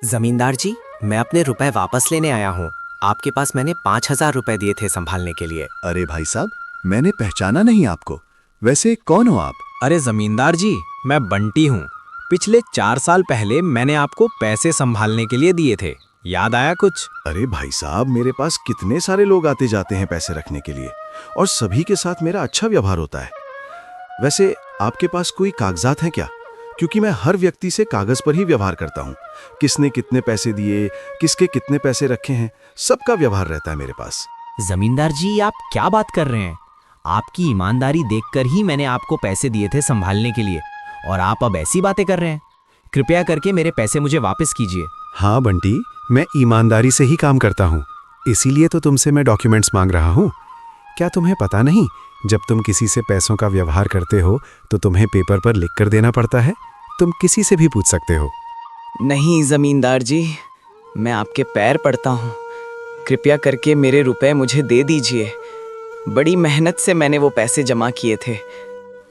जमींदार जी, मैं अपने रुपए वापस लेने आया हूँ। आपके पास मैंने 5,000 रुपए दिए थे संभालने के लिए। अरे भाई साहब, मैंने पहचाना नहीं आपको। वैसे कौन हो आप? अरे जमींदार जी, मैं बंटी हूँ। पिछले 4 साल पहले मैंने आपको पैसे संभालने के लिए दिए थे, याद आया कुछ? अरे भाई साहब, मेरे पास कितने सारे लोग आते जाते हैं पैसे रखने के लिए, और सभी के साथ मेरा अच्छा व्यवहार होता है। वैसे आपके पास कोई कागजात हैं क्या? क्योंकि मैं हर व्यक्ति से कागज पर ही व्यवहार करता हूँ। किसने कितने पैसे दिए, किसके कितने पैसे रखे हैं, सबका व्यवहार रहता है मेरे पास। जमींदार जी, आप क्या बात कर रहे हैं? आपकी ईमानदारी देखकर ही मैंने आपको पैसे दिए थे संभालने के लिए, और आप अब ऐसी बातें कर रहे हैं। कृपया करके मेरे पैसे मुझे वापस कीजिए। हाँ बंटी, मैं ईमानदारी से ही काम करता हूँ, इसीलिए तो तुमसे मैं डॉक्यूमेंट्स मांग रहा हूँ। क्या तुम्हें पता नहीं, जब तुम किसी से पैसों का व्यवहार करते हो तो तुम्हें पेपर पर लिख कर देना पड़ता है। तुम किसी से भी पूछ सकते हो। नहीं जमींदार जी, मैं आपके पैर पड़ता हूँ, कृपया करके मेरे रुपए मुझे दे दीजिए। बड़ी मेहनत से मैंने वो पैसे जमा किए थे,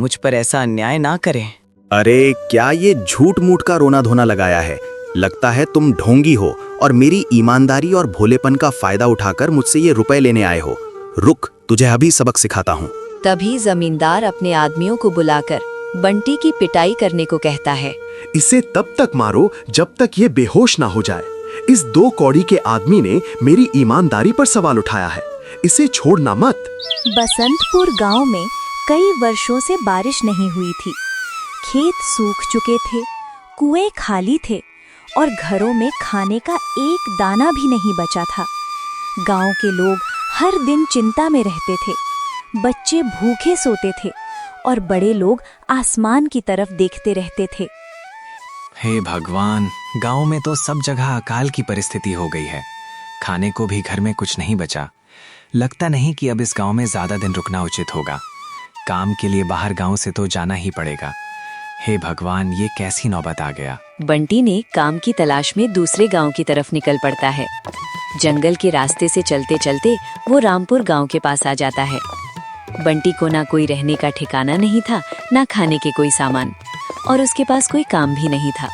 मुझ पर ऐसा अन्याय ना करें। अरे क्या ये झूठ मूठ का रोना धोना लगाया है? लगता है तुम ढोंगी हो और मेरी ईमानदारी और भोलेपन का फायदा उठाकर मुझसे ये रुपए लेने आए हो। रुक, तुझे अभी सबक सिखाता हूँ। तभी जमींदार अपने आदमियों को बुलाकर बंटी की पिटाई करने को कहता है। इसे तब तक मारो जब तक ये बेहोश ना हो जाए। इस 2 कौड़ी के आदमी ने मेरी ईमानदारी पर सवाल उठाया है, इसे छोड़ना मत। बसंतपुर गांव में कई वर्षों से बारिश नहीं हुई थी। खेत सूख चुके थे, कुएं खाली थे और घरों में खाने का एक दाना भी नहीं बचा था। गांव के लोग हर दिन चिंता में रहते थे। बच्चे भूखे सोते थे और बड़े लोग आसमान की तरफ देखते रहते थे। हे भगवान, गांव में तो सब जगह अकाल की परिस्थिति हो गई है। खाने को भी घर में कुछ नहीं बचा। लगता नहीं कि अब इस गांव में ज्यादा दिन रुकना उचित होगा। काम के लिए बाहर गांव से तो जाना ही पड़ेगा। हे भगवान, ये कैसी नौबत आ गया। बंटी ने काम की तलाश में दूसरे गांव की तरफ निकल पड़ता है। जंगल के रास्ते से चलते चलते वो रामपुर गांव के पास आ जाता है। बंटी को ना कोई रहने का ठिकाना नहीं था, ना खाने के कोई सामान, और उसके पास कोई काम भी नहीं था।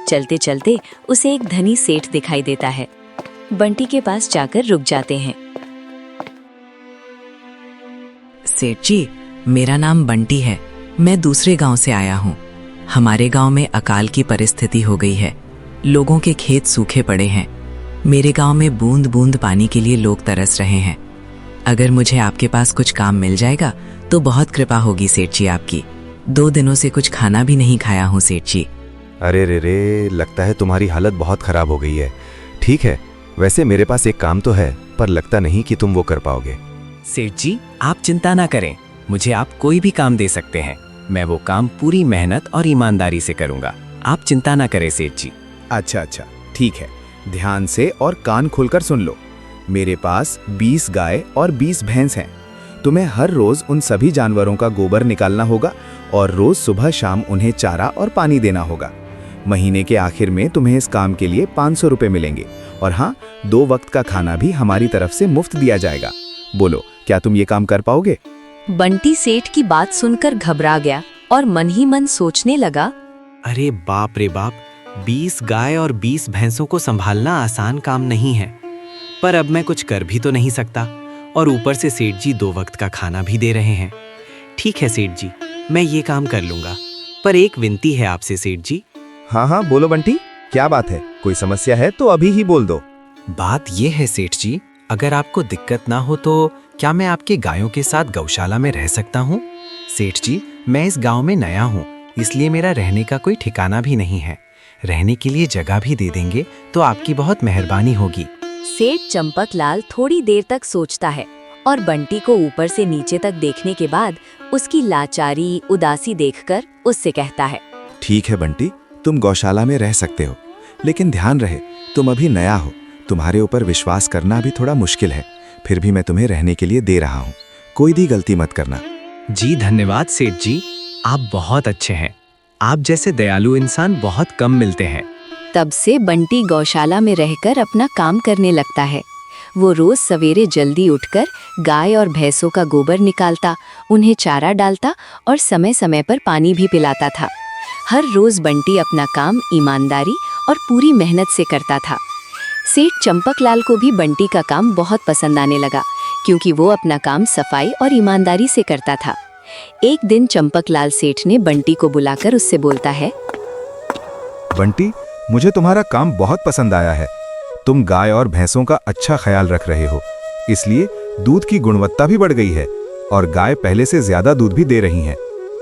चलते चलते उसे एक धनी सेठ दिखाई देता है। बंटी के पास जाकर रुक जाते हैं। सेठ जी, मेरा नाम बंटी है। मैं दूसरे गांव से आया हूँ। हमारे गांव में अकाल की परिस्थिति हो गई है। लोगों के खेत सूखे पड़े हैं। मेरे गांव में बूंद बूंद पानी के लिए लोग तरस रहे हैं। अगर मुझे आपके पास कुछ काम मिल जाएगा तो बहुत कृपा होगी सेठ जी आपकी। 2 दिनों से कुछ खाना भी नहीं खाया हूँ सेठ जी। अरे रे, लगता है तुम्हारी हालत बहुत खराब हो गई है। ठीक है, वैसे मेरे पास एक काम तो है, पर लगता नहीं कि तुम वो कर पाओगे। सेठ जी, आप चिंता ना करें, मुझे आप कोई भी काम दे सकते हैं। मैं वो काम पूरी मेहनत और ईमानदारी से करूंगा। आप चिंता ना करें सेठ जी। अच्छा, ठीक है। ध्यान से और कान खोलकर सुन लो। मेरे पास 20 गाय और 20 भैंस हैं। तुम्हें हर रोज उन सभी जानवरों का गोबर निकालना होगा और रोज सुबह शाम उन्हें चारा और पानी देना होगा। महीने के आखिर में तुम्हें इस काम के लिए 500 रुपए मिलेंगे, और हाँ, 2 वक्त का खाना भी हमारी तरफ से मुफ्त दिया जाएगा। बोलो, क्या तुम ये काम कर पाओगे? बंटी सेठ की बात सुनकर घबरा गया और मन ही मन सोचने लगा, अरे बाप रे बाप, 20 गाय और 20 भैंसों को संभालना आसान काम नहीं है। पर अब मैं कुछ कर भी तो नहीं सकता, और ऊपर से सेठ जी 2 वक्त का खाना भी दे रहे हैं। ठीक है सेठ जी, मैं ये काम कर लूंगा, पर एक विनती है आपसे सेठ जी। हाँ, बोलो बंटी, क्या बात है? कोई समस्या है तो अभी ही बोल दो। बात ये है सेठ जी, अगर आपको दिक्कत ना हो तो क्या मैं आपके गायों के साथ गौशाला में रह सकता हूँ? सेठ जी, मैं इस गांव में नया हूँ, इसलिए मेरा रहने का कोई ठिकाना भी नहीं है। रहने के लिए जगह भी दे देंगे तो आपकी बहुत मेहरबानी होगी। सेठ चंपकलाल थोड़ी देर तक सोचता है और बंटी को ऊपर से नीचे तक देखने के बाद उसकी लाचारी उदासी देखकर उससे कहता है, ठीक है बंटी, तुम गौशाला में रह सकते हो, लेकिन ध्यान रहे तुम अभी नया हो, तुम्हारे ऊपर विश्वास करना भी थोड़ा मुश्किल है। फिर भी मैं तुम्हें रहने के लिए दे रहा हूँ, कोई भी गलती मत करना। जी धन्यवाद सेठ जी, आप बहुत अच्छे हैं। आप जैसे दयालु इंसान बहुत कम मिलते हैं। तब से बंटी गौशाला में रहकर अपना काम करने लगता है। वो रोज सवेरे जल्दी उठकर गाय और भैंसों का गोबर निकालता, उन्हें चारा डालता और समय समय पर पानी भी पिलाता था। हर रोज बंटी अपना काम ईमानदारी और पूरी मेहनत से करता था। सेठ चंपकलाल को भी बंटी का काम बहुत पसंद आने लगा, क्योंकि वो अपना काम सफाई और ईमानदारी से करता था। एक दिन चंपकलाल सेठ ने बंटी को बुलाकर उससे बोलता है, बंटी, मुझे तुम्हारा काम बहुत पसंद आया है। तुम गाय और भैंसों का अच्छा ख्याल रख रहे हो, इसलिए दूध की गुणवत्ता भी बढ़ गई है और गाय पहले से ज्यादा दूध भी दे रही हैं।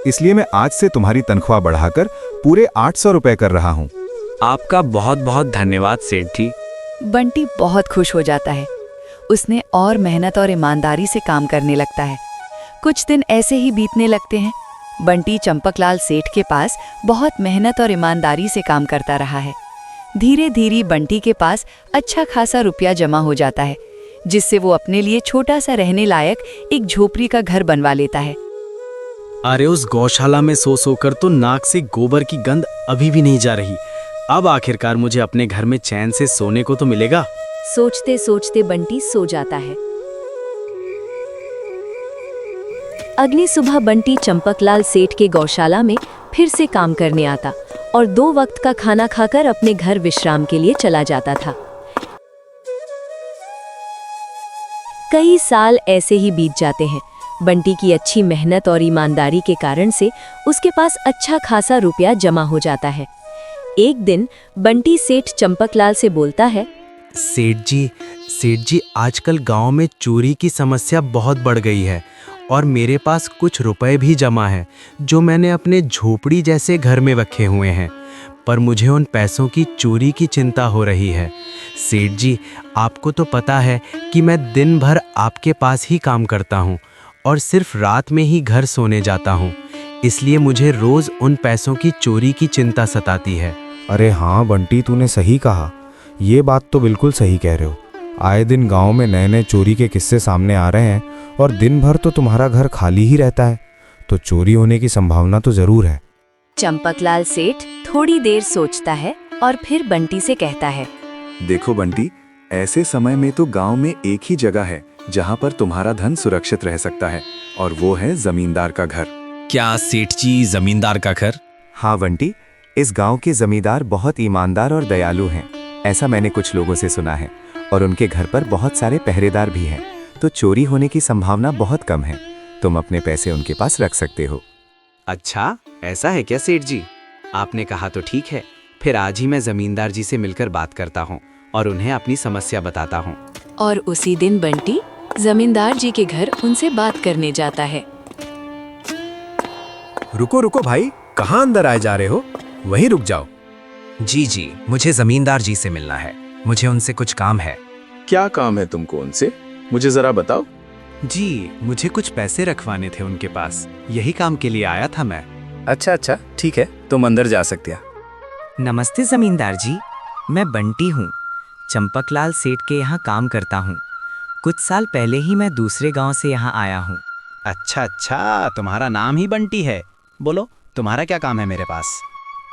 इसलिए मैं आज से तुम्हारी तनख्वाह बढ़ाकर पूरे 800 रुपए कर रहा हूँ। आपका बहुत बहुत धन्यवाद सेठ जी। बंटी बहुत खुश हो जाता है। उसने और मेहनत और ईमानदारी से काम करने लगता है। कुछ दिन ऐसे ही बीतने लगते हैं। बंटी चंपकलाल सेठ के पास बहुत मेहनत और ईमानदारी से काम करता रहा है। धीरे धीरे बंटी के पास अच्छा खासा रुपया जमा हो जाता है, जिससे वो अपने लिए छोटा सा रहने लायक एक झोपड़ी का घर बनवा लेता है। अरे उस गौशाला में सो सोकर तो नाक से गोबर की गंध अभी भी नहीं जा रही। अब आखिरकार मुझे अपने घर में चैन से सोने को तो मिलेगा। सोचते सोचते बंटी सो जाता है। अगली सुबह बंटी चंपकलाल सेठ के गौशाला में फिर से काम करने आता और 2 वक्त का खाना खाकर अपने घर विश्राम के लिए चला जाता था। कई साल ऐसे ही बीत जाते हैं। बंटी की अच्छी मेहनत और ईमानदारी के कारण से उसके पास अच्छा खासा रुपया जमा हो जाता है। एक दिन बंटी सेठ चंपकलाल से बोलता है, सेठ जी, आजकल गांव में चोरी की समस्या बहुत बढ़ गई है और मेरे पास कुछ रुपए भी जमा है जो मैंने अपने झोपड़ी जैसे घर में रखे हुए हैं, पर मुझे उन पैसों की चोरी की चिंता हो रही है। सेठ जी, आपको तो पता है कि मैं दिन भर आपके पास ही काम करता हूँ और सिर्फ रात में ही घर सोने जाता हूँ, इसलिए मुझे रोज उन पैसों की चोरी की चिंता सताती है। अरे हाँ बंटी, तूने सही कहा। ये बात तो बिल्कुल सही कह रहे हो। आए दिन गांव में नए नए चोरी के किस्से सामने आ रहे हैं और दिन भर तो तुम्हारा घर खाली ही रहता है, तो चोरी होने की संभावना तो जरूर है। चंपकलाल सेठ थोड़ी देर सोचता है और फिर बंटी से कहता है, देखो बंटी, ऐसे समय में तो गांव में एक ही जगह है जहां पर तुम्हारा धन सुरक्षित रह सकता है, और वो है जमींदार का घर। क्या सेठ जी, जमींदार का घर? हाँ बंटी, इस गांव के जमींदार बहुत ईमानदार और दयालु हैं, ऐसा मैंने कुछ लोगों से सुना है, और उनके घर पर बहुत सारे पहरेदार भी हैं, तो चोरी होने की संभावना बहुत कम है। तुम अपने पैसे उनके पास रख सकते हो। अच्छा, ऐसा है क्या सेठ जी? आपने कहा तो ठीक है, फिर आज ही मैं जमींदार जी से मिलकर बात करता हूँ और उन्हें अपनी समस्या बताता हूँ। और उसी दिन बंटी जमींदार जी के घर उनसे बात करने जाता है। रुको रुको भाई, कहाँ अंदर आए जा रहे हो? वहीं रुक जाओ। जी, मुझे जमींदार जी से मिलना है। मुझे उनसे कुछ काम है। क्या काम है तुमको उनसे? मुझे जरा बताओ। जी, मुझे कुछ पैसे रखवाने थे उनके पास, यही काम के लिए आया था मैं। अच्छा, ठीक है, तुम अंदर जा सकते हैं। नमस्ते जमींदार जी, मैं बंटी हूँ। चंपकलाल सेठ के यहाँ काम करता हूँ। कुछ साल पहले ही मैं दूसरे गांव से यहाँ आया हूँ। अच्छा, तुम्हारा नाम ही बंटी है। बोलो, तुम्हारा क्या काम है मेरे पास?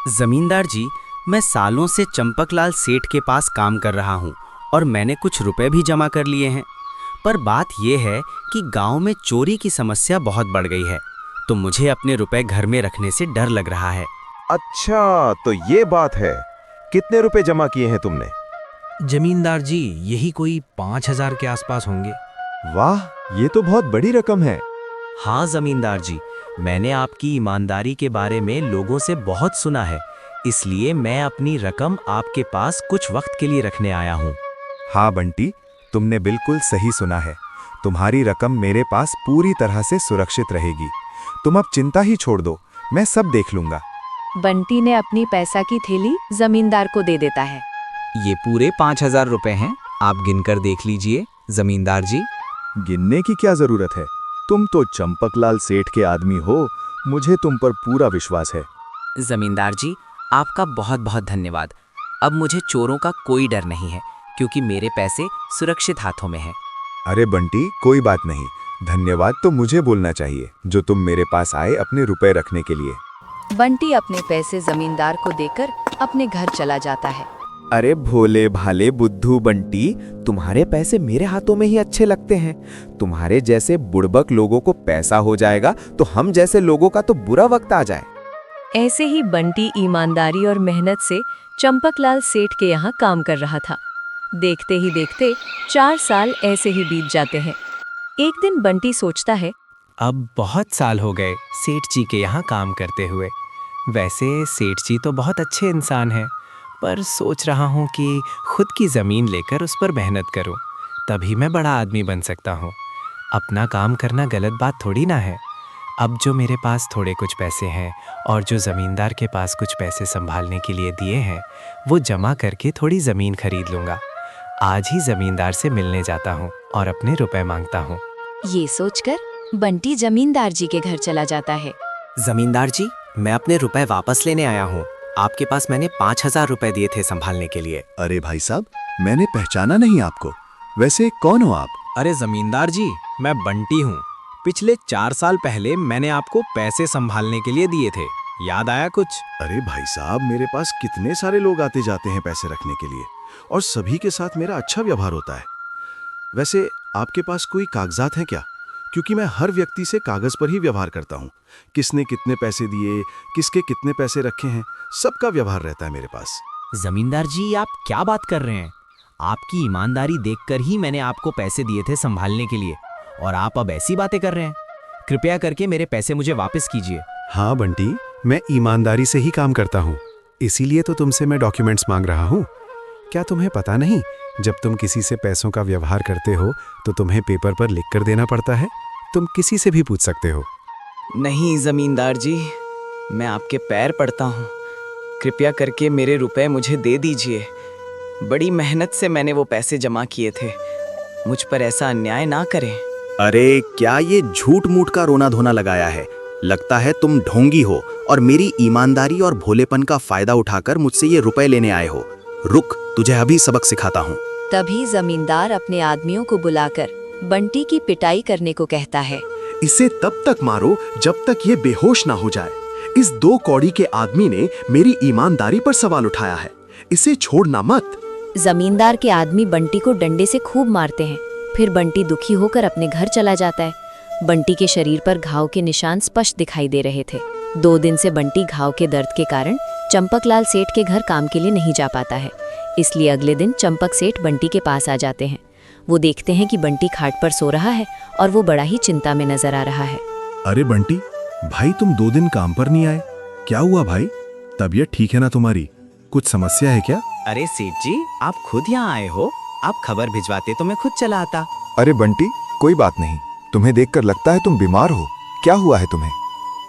जमींदार जी, मैं सालों से चंपकलाल सेठ के पास काम कर रहा हूँ और मैंने कुछ रुपए भी जमा कर लिए हैं, पर बात यह है कि गांव में चोरी की समस्या बहुत बढ़ गई है, तो मुझे अपने रुपए घर में रखने से डर लग रहा है। अच्छा, तो ये बात है। कितने रुपए जमा किए हैं तुमने? जमींदार जी, यही कोई 5,000 के आसपास होंगे। वाह, ये तो बहुत बड़ी रकम है। हाँ जमींदार जी, मैंने आपकी ईमानदारी के बारे में लोगों से बहुत सुना है, इसलिए मैं अपनी रकम आपके पास कुछ वक्त के लिए रखने आया हूँ। हाँ बंटी, तुमने बिल्कुल सही सुना है। तुम्हारी रकम मेरे पास पूरी तरह से सुरक्षित रहेगी। तुम अब चिंता ही छोड़ दो, मैं सब देख लूंगा। बंटी ने अपनी पैसा की थैली जमींदार को दे देता है। ये पूरे 5,000 रुपए हैं, आप गिनकर देख लीजिए जमींदार जी। गिनने की क्या जरूरत है? तुम तो चंपकलाल सेठ के आदमी हो, मुझे तुम पर पूरा विश्वास है। जमींदार जी, आपका बहुत बहुत धन्यवाद। अब मुझे चोरों का कोई डर नहीं है, क्योंकि मेरे पैसे सुरक्षित हाथों में हैं। अरे बंटी, कोई बात नहीं। धन्यवाद तो मुझे बोलना चाहिए, जो तुम मेरे पास आए अपने रुपए रखने के लिए। बंटी अपने पैसे जमींदार को देकर अपने घर चला जाता है। अरे भोले भाले बुद्धू बंटी, तुम्हारे पैसे मेरे हाथों में ही अच्छे लगते हैं। तुम्हारे जैसे बुड़बक लोगों को पैसा हो जाएगा तो हम जैसे लोगों का तो बुरा वक्त आ जाए। ऐसे ही बंटी ईमानदारी और मेहनत से चंपकलाल सेठ के यहाँ काम कर रहा था। देखते ही देखते 4 साल ऐसे ही बीत जाते हैं। एक दिन बंटी सोचता है, अब बहुत साल हो गए सेठ जी के यहाँ काम करते हुए। वैसे सेठ जी तो बहुत अच्छे इंसान हैं, पर सोच रहा हूँ कि खुद की ज़मीन लेकर उस पर मेहनत करूँ, तभी मैं बड़ा आदमी बन सकता हूँ। अपना काम करना गलत बात थोड़ी ना है। अब जो मेरे पास थोड़े कुछ पैसे हैं और जो ज़मींदार के पास कुछ पैसे संभालने के लिए दिए हैं, वो जमा करके थोड़ी ज़मीन खरीद लूँगा। आज ही ज़मींदार से मिलने जाता हूँ और अपने रुपए मांगता हूँ। ये सोचकर बंटी जमींदार जी के घर चला जाता है। ज़मींदार जी, मैं अपने रुपए वापस लेने आया हूँ। आपके पास मैंने 5000 रुपए दिए थे संभालने के लिए। अरे भाई साहब, मैंने पहचाना नहीं आपको। वैसे कौन हो आप? अरे जमींदार जी, मैं बंटी हूँ। पिछले 4 साल पहले मैंने आपको पैसे संभालने के लिए दिए थे, याद आया कुछ? अरे भाई साहब, मेरे पास कितने सारे लोग आते जाते हैं पैसे रखने के लिए, और सभी के साथ मेरा अच्छा व्यवहार होता है। वैसे आपके पास कोई कागजात हैं क्या? क्योंकि मैं हर व्यक्ति से कागज पर ही व्यवहार करता हूँ। किसने कितने पैसे दिए, किसके कितने पैसे रखे हैं, सबका व्यवहार रहता है मेरे पास। जमींदार जी, आप क्या बात कर रहे हैं? आपकी ईमानदारी देखकर ही मैंने आपको पैसे दिए थे संभालने के लिए, और आप अब ऐसी बातें कर रहे हैं। कृपया करके मेरे पैसे मुझे वापस कीजिए। हाँ बंटी, मैं ईमानदारी से ही काम करता हूँ, इसीलिए तो तुमसे मैं डॉक्यूमेंट्स मांग रहा हूँ। क्या तुम्हें पता नहीं, जब तुम किसी से पैसों का व्यवहार करते हो तो तुम्हें पेपर पर लिख कर देना पड़ता है। तुम किसी से भी पूछ सकते हो। नहीं जमींदार जी, मैं आपके पैर पड़ता हूँ, कृपया करके मेरे रुपए मुझे दे दीजिए। बड़ी मेहनत से मैंने वो पैसे जमा किए थे, मुझ पर ऐसा अन्याय ना करें। अरे क्या ये झूठ मूठ का रोना धोना लगाया है? लगता है तुम ढोंगी हो और मेरी ईमानदारी और भोलेपन का फायदा उठाकर मुझसे ये रुपए लेने आए हो। रुक, तुझे अभी सबक सिखाता हूँ। तभी जमींदार अपने आदमियों को बुलाकर बंटी की पिटाई करने को कहता है। इसे तब तक मारो जब तक ये बेहोश ना हो जाए। इस 2 कौड़ी के आदमी ने मेरी ईमानदारी पर सवाल उठाया है, इसे छोड़ना मत। जमींदार के आदमी बंटी को डंडे से खूब मारते हैं। फिर बंटी दुखी होकर अपने घर चला जाता है। बंटी के शरीर पर घाव के निशान स्पष्ट दिखाई दे रहे थे। 2 दिन से बंटी घाव के दर्द के कारण चंपकलाल सेठ के घर काम के लिए नहीं जा पाता है। इसलिए अगले दिन चंपक सेठ बंटी के पास आ जाते हैं। वो देखते हैं कि बंटी खाट पर सो रहा है और वो बड़ा ही चिंता में नजर आ रहा है। अरे बंटी भाई, तुम 2 दिन काम पर नहीं आए, क्या हुआ भाई? तबीयत ठीक है ना तुम्हारी? कुछ समस्या है क्या? अरे सेठ जी, आप खुद यहाँ आए हो? आप खबर भिजवाते तो मैं खुद चला आता। अरे बंटी, कोई बात नहीं, तुम्हें देखकर लगता है तुम बीमार हो। क्या हुआ है तुम्हें?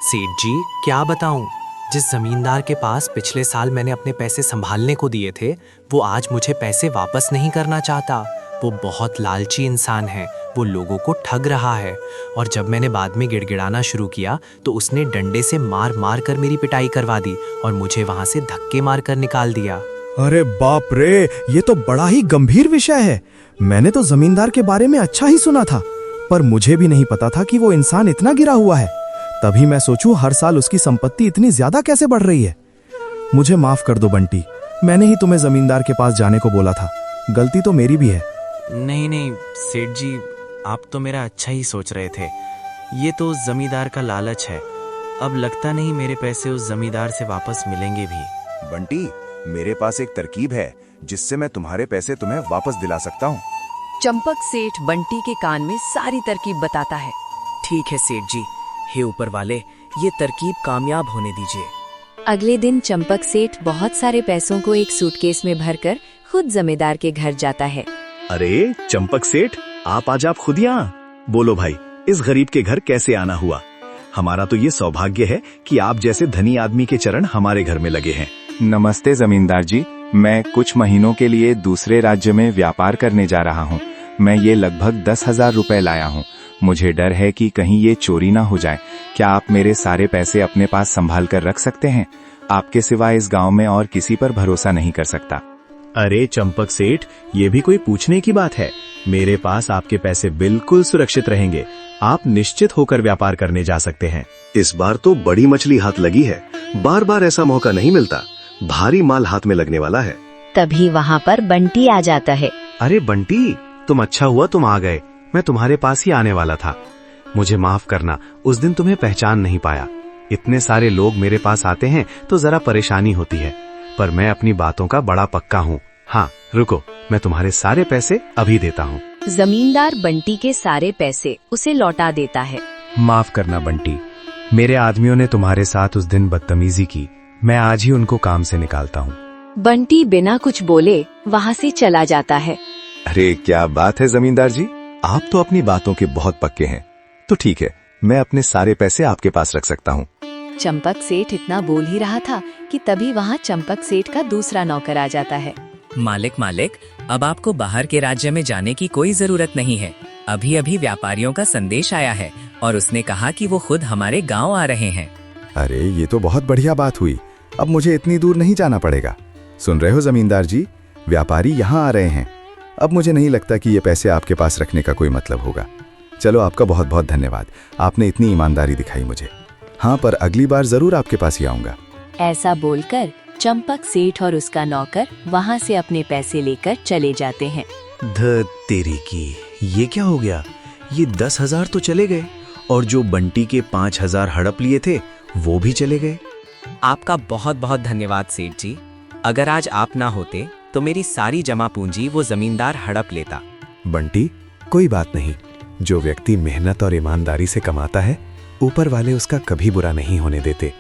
सेठ जी, क्या बताऊं, जिस जमींदार के पास पिछले साल मैंने अपने पैसे संभालने को दिए थे, वो आज मुझे पैसे वापस नहीं करना चाहता। वो बहुत लालची इंसान है, वो लोगों को ठग रहा है। और जब मैंने बाद में गिड़गिड़ाना शुरू किया तो उसने डंडे से मार मार कर मेरी पिटाई करवा दी और मुझे वहां से धक्के मार कर निकाल दिया। अरे बाप रे, ये तो बड़ा ही गंभीर विषय है। मैंने तो जमींदार के बारे में अच्छा ही सुना था, पर मुझे भी नहीं पता था कि वो इंसान इतना गिरा हुआ है। तभी मैं सोचूं हर साल उसकी संपत्ति इतनी ज्यादा कैसे बढ़ रही है। मुझे माफ कर दो बंटी, मैंने ही तुम्हें जमींदार के पास जाने को बोला था, गलती तो मेरी भी है। नहीं नहीं सेठ जी, आप तो मेरा अच्छा ही सोच रहे थे। ये तो जमींदार का लालच है। अब लगता नहीं मेरे पैसे उस जमींदार से वापस मिलेंगे भी। बंटी, मेरे पास एक तरकीब है जिससे मैं तुम्हारे पैसे तुम्हें वापस दिला सकता हूँ। चंपक सेठ बंटी के कान में सारी तरकीब बताता है। ठीक है सेठ जी, हे ऊपर वाले, ये तरकीब कामयाब होने दीजिए। अगले दिन चंपक सेठ बहुत सारे पैसों को एक सूटकेस में भरकर खुद जमींदार के घर जाता है। अरे चंपक सेठ, आज आप खुद यहाँ? बोलो भाई, इस गरीब के घर कैसे आना हुआ? हमारा तो ये सौभाग्य है कि आप जैसे धनी आदमी के चरण हमारे घर में लगे हैं। नमस्ते जमींदार जी, मैं कुछ महीनों के लिए दूसरे राज्य में व्यापार करने जा रहा हूँ। मैं ये लगभग 10,000 रुपए लाया हूँ। मुझे डर है कि कहीं ये चोरी ना हो जाए। क्या आप मेरे सारे पैसे अपने पास संभाल कर रख सकते हैं? आपके सिवा इस गांव में और किसी पर भरोसा नहीं कर सकता। अरे चंपक सेठ, ये भी कोई पूछने की बात है? मेरे पास आपके पैसे बिल्कुल सुरक्षित रहेंगे। आप निश्चित होकर व्यापार करने जा सकते हैं। इस बार तो बड़ी मछली हाथ लगी है, बार बार ऐसा मौका नहीं मिलता। भारी माल हाथ में लगने वाला है। तभी वहाँ पर बंटी आ जाता है। अरे बंटी, तुम अच्छा हुआ तुम आ गए। मैं तुम्हारे पास ही आने वाला था। मुझे माफ करना, उस दिन तुम्हें पहचान नहीं पाया। इतने सारे लोग मेरे पास आते हैं तो जरा परेशानी होती है, पर मैं अपनी बातों का बड़ा पक्का हूँ। हाँ रुको, मैं तुम्हारे सारे पैसे अभी देता हूँ। जमींदार बंटी के सारे पैसे उसे लौटा देता है। माफ करना बंटी, मेरे आदमियों ने तुम्हारे साथ उस दिन बदतमीजी की। मैं आज ही उनको काम से निकालता हूँ। बंटी बिना कुछ बोले वहाँ से चला जाता है। अरे क्या बात है जमींदार जी, आप तो अपनी बातों के बहुत पक्के हैं। तो ठीक है, मैं अपने सारे पैसे आपके पास रख सकता हूँ। चंपक सेठ इतना बोल ही रहा था कि तभी वहाँ चंपक सेठ का दूसरा नौकर आ जाता है। मालिक, अब आपको बाहर के राज्य में जाने की कोई जरूरत नहीं है। अभी अभी व्यापारियों का संदेश आया है और उसने कहा कि वो खुद हमारे गांव आ रहे हैं। अरे ये तो बहुत बढ़िया बात हुई, अब मुझे इतनी दूर नहीं जाना पड़ेगा। सुन रहे हो जमींदार जी, व्यापारी यहाँ आ रहे हैं। अब मुझे नहीं लगता कि ये पैसे आपके पास रखने का कोई मतलब होगा। चलो आपका बहुत बहुत धन्यवाद, आपने इतनी ईमानदारी दिखाई मुझे। हाँ, पर अगली बार जरूर आपके पास ही आऊंगा। ऐसा बोलकर चंपक सेठ और उसका नौकर वहाँ से अपने पैसे लेकर चले जाते हैं। ध तेरी की, ये क्या हो गया? ये 10,000 तो चले गए और जो बंटी के 5,000 हड़प लिए थे वो भी चले गए। आपका बहुत बहुत धन्यवाद सेठ जी। अगर आज आप ना होते तो मेरी सारी जमा पूंजी वो जमींदार हड़प लेता। बंटी, कोई बात नहीं। जो व्यक्ति मेहनत और ईमानदारी से कमाता है, ऊपर वाले उसका कभी बुरा नहीं होने देते,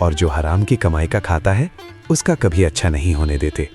और जो हराम की कमाई का खाता है उसका कभी अच्छा नहीं होने देते।